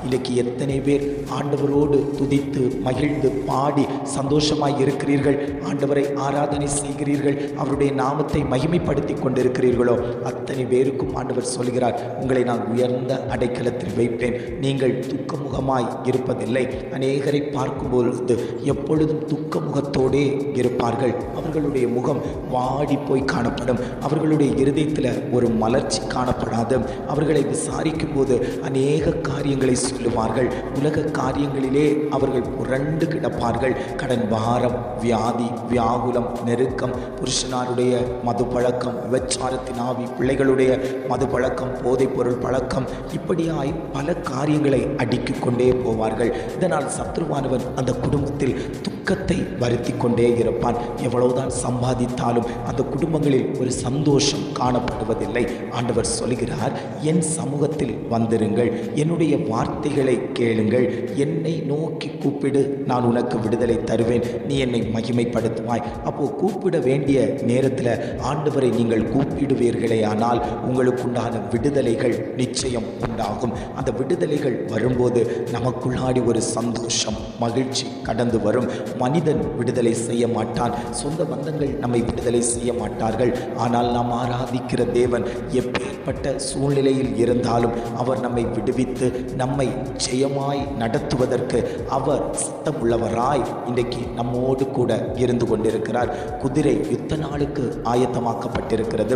இன்றைக்கு எத்தனை பேர் ஆண்டவரோடு துதித்து மகிழ்ந்து பாடி சந்தோஷமாய் இருக்கிறீர்கள், ஆண்டவரை ஆராதனை செய்கிறீர்கள், அவருடைய நாமத்தை மகிமைப்படுத்தி கொண்டிருக்கிறீர்களோ அத்தனை பேருக்கும் ஆண்டவர் சொல்கிறார், உங்களை நான் உயர்ந்த அடைக்கலத்தில் வைப்பேன், நீங்கள் துக்கமுகமாய் இருப்பதில்லை. அநேகரை பார்க்கும்பொழுது எப்பொழுதும் துக்க முகத்தோடே இருப்பார்கள். அவர்களுடைய முகம் வாடி போய் காணப்படும். அவர்களுடைய இருதயத்தில் ஒரு மலர்ச்சி காணப்படாது. அவர்களை விசாரிக்கும் போது அநேக காரியங்களை சொல்லுவார்கள். உலக காரியங்களிலே அவர்கள் புரண்டு கிடப்பார்கள். கடன் பாரம், வியாதி, வியாகுலம், நெருக்கம், புருஷனாருடைய மது பழக்கம், விபச்சாரத்தின் ஆவி, பிள்ளைகளுடைய மது பழக்கம், போதைப் பொருள் பழக்கம், இப்படியாய் பல காரியங்களை அடுக்கிக் கொண்டே போவார்கள். இதனால் சத்ருவானவன் அந்த குடும்பத்தில் துக்கத்தை வருத்தி கொண்டே இருப்பான். எவ்வளவுதான் சம்பாதித்தாலும் அந்த குடும்பங்களில் ஒரு சந்தோஷம் காணப்படுவதில்லை. ஆண்டவர் சொல்கிறார், என் சமூகத்தில் வந்திருங்கள், என்னுடைய வார்த்தைகளை கேளுங்கள், என்னை நோக்கி கூப்பிடு, நான் உனக்கு விடுதலை தருவேன், நீ என்னை மகிமைப்படுத்துவாய். அப்போ கூப்பிட வேண்டிய நேரத்தில் ஆண்டவரை நீங்கள் கூப்பிடுவீர்களே ஆனால் உங்களுக்குண்டான விடுதலைகள் நிச்சயம் உண்டாகும். அந்த விடுதலைகள் வரும்போது நமக்குள்ளாடி ஒரு சந்தோஷம், மகிழ்ச்சி கடந்து வரும். மனிதன் விடுதலை செய்ய மாட்டான், சொந்த பந்தங்கள் நம்மை விடுதலை செய்ய மாட்டார்கள். ஆனால் நாம் ஆராதிக்கிற தேவன் எப்பேற்பட்ட சூழ்நிலையில் இருந்தாலும் அவர் நம்மை விடுவித்து நம்மை ஜெயமாய் நடத்துவதற்கு அவர் சித்தமுள்ளவராய் இன்றைக்கு நம்மோடு கூட இருந்து கொண்டிருக்கிறார். குதிரை யுத்த நாளுக்கு ஆயத்தமாக்கப்பட்டிருக்கிறது.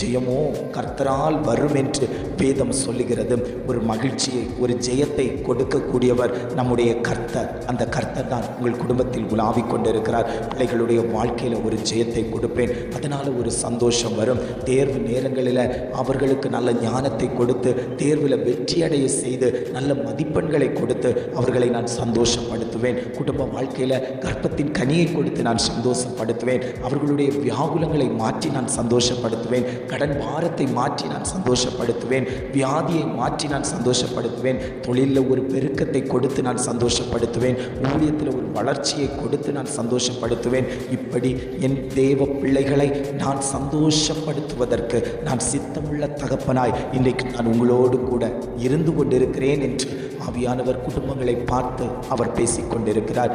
ஜெயமோ கர்த்தரால் வரும் என்று வேதம் சொல்லுகிறது. ஒரு மகிழ்ச்சியை, ஒரு ஜெயத்தை கொடுக்கக்கூடியவர் நம்முடைய கர்த்தர். அந்த கர்த்தர் தான் உங்கள் குடும்பத்தில் உலாவிக் கொண்டிருக்கிறார். பிள்ளைகளுடைய வாழ்க்கையில் ஒரு ஜெயத்தை கொடுப்பேன், அதனால் ஒரு சந்தோஷம் வரும். தேர்வு நேரங்களில் அவர்களுக்கு நல்ல ஞானத்தை கொடுத்து தேர்வில் வெற்றியடைய செய்து நல்ல மதிப்பெண்களை கொடுத்து அவர்களை நான் சந்தோஷப்படுத்துவேன். குடும்ப வாழ்க்கையில் கர்ப்பத்தின் கனியை கொடுத்து நான் சந்தோஷப்படுத்துவேன். அவர்களுடைய வியாகுலங்களை மாற்றி நான் சந்தோஷப்படுத்துவேன். கடன் பாரத்தை மாற்றி நான் சந்தோஷப்படுத்துவேன். வியாதியை மாற்றி நான் சந்தோஷப்படுத்துவேன். தொழிலில் ஒரு பெருக்கத்தை கொடுத்து நான் சந்தோஷப்படுத்துவேன். ஊழியத்தில் ஒரு வளர்ச்சியை கொடுத்து நான் சந்தோஷப்படுத்துவேன். இப்படி என் தேவ பிள்ளைகளை நான் சந்தோஷப்படுத்துவதற்கு நான் சித்தமுள்ள தகப்பனாய் இன்றைக்கு நான் உங்களோடு கூட இருந்து கொண்டிருக்கிறேன் என்று ஆவியானவர் குடும்பங்களை பார்த்து அவர் பேசிக்கொண்டிருக்கிறார்.